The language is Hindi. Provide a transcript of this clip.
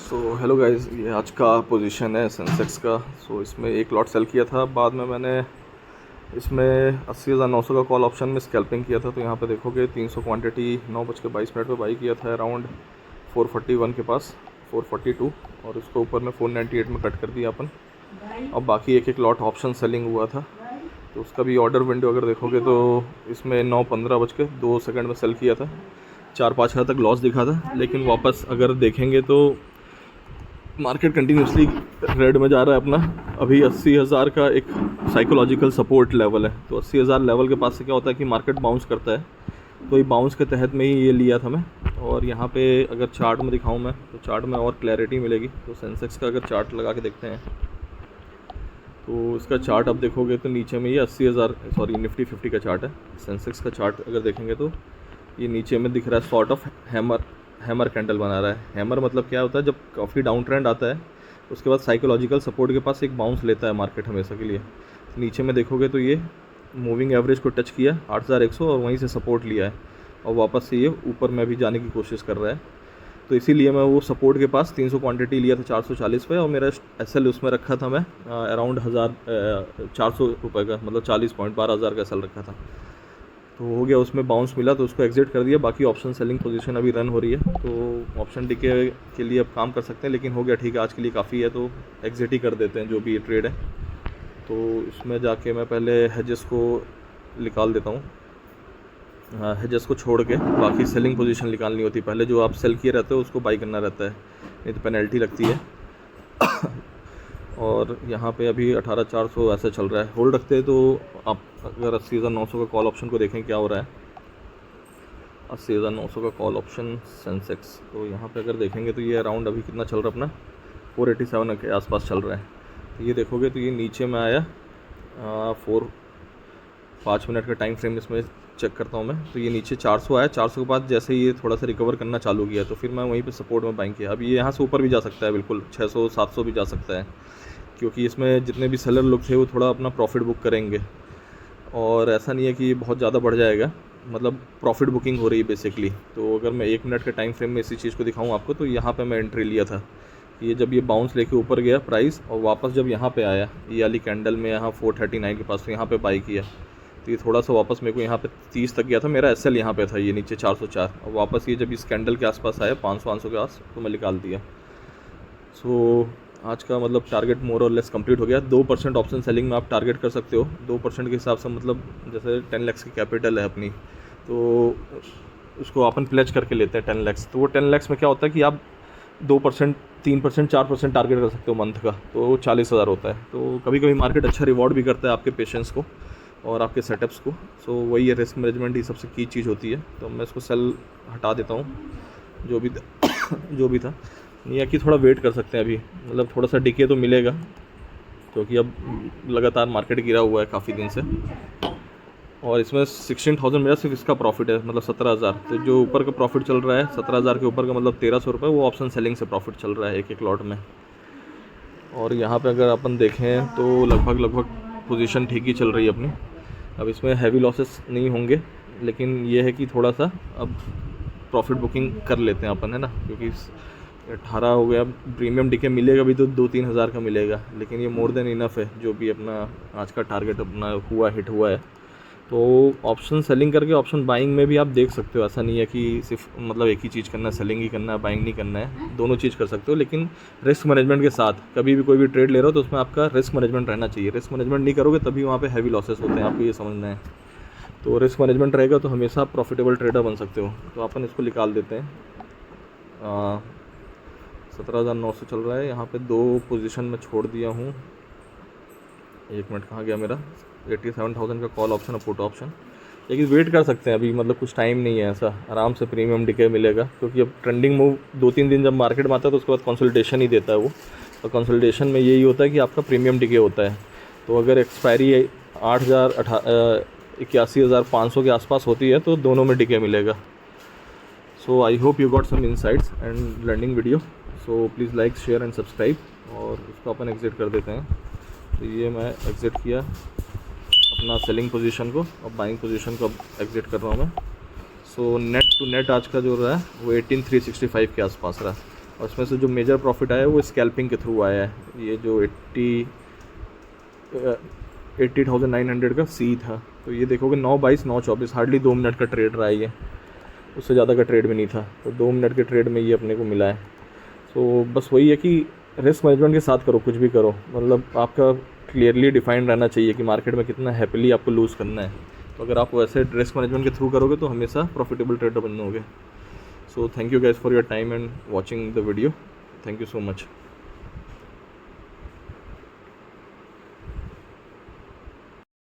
सो हेलो गाइस, ये आज का पोजीशन है सेंसेक्स का। इसमें एक लॉट सेल किया था, बाद में मैंने इसमें 80,900 का कॉल ऑप्शन में स्कैल्पिंग किया था। तो यहाँ पे देखोगे 300 क्वांटिटी 9:22 पे बाई किया था अराउंड 441 के पास, 442, और उसको ऊपर में 498 में कट कर दिया अपन। अब बाकी एक लॉट ऑप्शन सेलिंग हुआ था, तो उसका भी ऑर्डर विंडो अगर देखोगे तो इसमें 9:15 में सेल किया था। 4-5 हज़ार तक लॉस दिखा था, लेकिन वापस अगर देखेंगे तो मार्केट कंटिन्यूसली रेड में जा रहा है अपना। अभी 80,000 का एक साइकोलॉजिकल सपोर्ट लेवल है, तो 80,000 लेवल के पास से क्या होता है कि मार्केट बाउंस करता है। तो ये बाउंस के तहत में ही ये लिया था मैं। और यहाँ पे अगर चार्ट में दिखाऊं मैं, तो चार्ट में और क्लैरिटी मिलेगी। तो सेंसेक्स का अगर चार्ट लगा के देखते हैं, तो इसका चार्ट अब देखोगे तो नीचे में ये 80,000 सॉरी निफ्टी 50 का चार्ट है। सेंसेक्स का चार्ट अगर देखेंगे तो ये नीचे में दिख रहा है सॉर्ट ऑफ हैमर कैंडल बना रहा है। हैमर मतलब क्या होता है, जब काफ़ी डाउन ट्रेंड आता है उसके बाद साइकोलॉजिकल सपोर्ट के पास एक बाउंस लेता है मार्केट हमेशा के लिए। तो नीचे में देखोगे तो ये मूविंग एवरेज को टच किया 8,100 और वहीं से सपोर्ट लिया है, और वापस से ये ऊपर में भी जाने की कोशिश कर रहा है। तो इसीलिए मैं वो सपोर्ट के पास 300 क्वांटिटी लिया था 440 पे, और मेरा एसएल उसमें रखा था मैं अराउंड 400 रुपये का, मतलब 40 पॉइंट 12,000 का एसएल रखा था। तो हो गया, उसमें बाउंस मिला तो उसको एग्जिट कर दिया। बाकी ऑप्शन सेलिंग पोजीशन अभी रन हो रही है, तो ऑप्शन डीके के लिए अब काम कर सकते हैं, लेकिन हो गया ठीक है, आज के लिए काफ़ी है, तो एग्जिट ही कर देते हैं जो भी ये ट्रेड है। तो इसमें जाके मैं पहले हेजेस को निकाल देता हूँ। हाँ, हेजेस को छोड़ के बाकी सेलिंग पोजीशन निकालनी होती है। पहले जो आप सेल किए रहते हो उसको बाई करना रहता है, नहीं तो पेनल्टी लगती है। और यहाँ पे अभी 18,400 ऐसे चल रहा है, होल्ड रखते हैं। तो आप अगर 80,900 का कॉल ऑप्शन को देखें क्या हो रहा है, 80,900 का कॉल ऑप्शन सेंसेक्स, तो यहाँ पे अगर देखेंगे तो ये अराउंड अभी कितना चल रहा है अपना 487 के आसपास चल रहा है। तो ये देखोगे तो ये नीचे में आया 5 मिनट का टाइम फ्रेम इसमें चेक करता हूँ मैं, तो ये नीचे 400 आया। 400 के बाद जैसे ये थोड़ा सा रिकवर करना चालू किया, तो फिर मैं वहीं पे सपोर्ट में बाइंग किया। अब ये यहाँ से ऊपर भी जा सकता है, बिल्कुल 600-700 भी जा सकता है, क्योंकि इसमें जितने भी सेलर लोग थे वो थोड़ा अपना प्रॉफिट बुक करेंगे। और ऐसा नहीं है कि ये बहुत ज़्यादा बढ़ जाएगा, मतलब प्रॉफिट बुकिंग हो रही है बेसिकली। तो अगर मैं 1 मिनट के टाइम फ्रेम में इसी चीज़ को दिखाऊँ आपको, तो यहाँ पे मैं एंट्री लिया था। ये जब ये बाउंस लेके ऊपर गया प्राइस, और वापस जब यहाँ पे आया ये वाली कैंडल में यहाँ 439 के पास, तो यहाँ पे बाई किया। तो ये थोड़ा सा वापस मेरे को यहाँ पे 30 तक गया था, मेरा एसएल यहाँ पे था ये नीचे 404, और वापस ये जब इस कैंडल के आसपास आया 500 के आस, तो मैं निकाल दिया। सो आज का मतलब टारगेट मोर और लेस कंप्लीट हो गया। 2% ऑप्शन सेलिंग में आप टारगेट कर सकते हो। 2% के हिसाब से मतलब जैसे 10 लाख की कैपिटल है अपनी, तो उसको अपन प्लेज करके लेते हैं 10 लाख। तो वो 10 लाख में क्या होता है कि आप 2%, 3%, 4% टारगेट कर सकते हो मंथ का, तो 40,000 होता है। तो कभी कभी मार्केट अच्छा रिवॉर्ड भी करता है आपके पेशेंस को और आपके सेटअप्स को। सो वही है, रिस्क मैनेजमेंट ही सबसे की चीज़ होती है। तो मैं इसको सेल हटा देता हूँ जो भी था। नहीं है कि थोड़ा वेट कर सकते हैं अभी, मतलब थोड़ा सा डिके तो मिलेगा, क्योंकि अब लगातार मार्केट गिरा हुआ है काफ़ी दिन से। और इसमें 16,000 मेरा सिर्फ इसका प्रॉफिट है, मतलब 17,000। तो जो ऊपर का प्रॉफिट चल रहा है 17,000 के ऊपर का, मतलब 1,300 रुपये, वो ऑप्शन सेलिंग से प्रॉफिट चल रहा है एक लॉट में। और यहाँ पे अगर अपन देखें तो लगभग पोजीशन ठीक ही चल रही है अपनी। अब इसमें हैवी लॉसेस नहीं होंगे, लेकिन ये है कि थोड़ा सा अब प्रॉफिट बुकिंग कर लेते हैं अपन, है ना, क्योंकि 18 हो गया। प्रीमियम डीके मिलेगा भी तो 2-3 हज़ार का मिलेगा, लेकिन ये मोर देन इनफ है जो भी अपना आज का टारगेट अपना हिट हुआ है। तो ऑप्शन सेलिंग करके ऑप्शन बाइंग में भी आप देख सकते हो। ऐसा नहीं है कि सिर्फ मतलब एक ही चीज़ करना है, सेलिंग ही करना है, बाइंग नहीं करना है, दोनों चीज़ कर सकते हो, लेकिन रिस्क मैनेजमेंट के साथ। कभी भी कोई भी ट्रेड ले रहे हो तो उसमें आपका रिस्क मैनेजमेंट रहना चाहिए। रिस्क मैनेजमेंट नहीं करोगे तभी वहाँ पे हैवी लॉसेस होते हैं, आपको ये समझना है। तो रिस्क मैनेजमेंट रहेगा तो हमेशा आप प्रॉफिटेबल ट्रेडर बन सकते हो। तो अपन इसको निकाल देते हैं। 17,900 चल रहा है, यहाँ पे 2 पोजीशन में छोड़ दिया हूँ। 1 मिनट कहाँ गया मेरा, 87,000 का कॉल ऑप्शन और पुट ऑप्शन। लेकिन वेट कर सकते हैं अभी, मतलब कुछ टाइम नहीं है ऐसा, आराम से प्रीमियम डिके मिलेगा, क्योंकि अब ट्रेंडिंग मूव 2-3 दिन जब मार्केट में आता है तो उसके बाद कंसल्टेशन ही देता है वो। और कंसल्टेशन में यही होता है कि आपका प्रीमियम डिके होता है। तो अगर एक्सपायरी 81,500 के आसपास होती है तो दोनों में डिके मिलेगा। So I hope you got some insights and learning video. So please like, share and subscribe. और इसको अपन एग्जिट कर देते हैं। तो ये मैं एग्जिट किया अपना सेलिंग पोजीशन को, अब बाइंग पोजीशन को अब एग्जिट कर रहा हूँ मैं। सो नेट टू नेट आज का जो रहा है वो 18,365 के आसपास रहा। और इसमें से जो मेजर प्रॉफिट आया है वो स्कैल्पिंग के थ्रू आया है। ये जो 80,900 का सी था, तो ये देखोगे 9:22 9:24 हार्डली 2 मिनट का ट्रेड रहा है ये, उससे ज़्यादा का ट्रेड भी नहीं था। तो 2 मिनट के ट्रेड में ये अपने को मिला है। तो बस वही है कि रिस्क मैनेजमेंट के साथ करो, कुछ भी करो, मतलब आपका क्लियरली डिफाइंड रहना चाहिए कि मार्केट में कितना हैप्पीली आपको लूज़ करना है। तो अगर आप वैसे रिस्क मैनेजमेंट के थ्रू करोगे तो हमेशा प्रॉफिटेबल ट्रेडर बनोगे। So thank you guys for your time and watching the video. Thank you so much.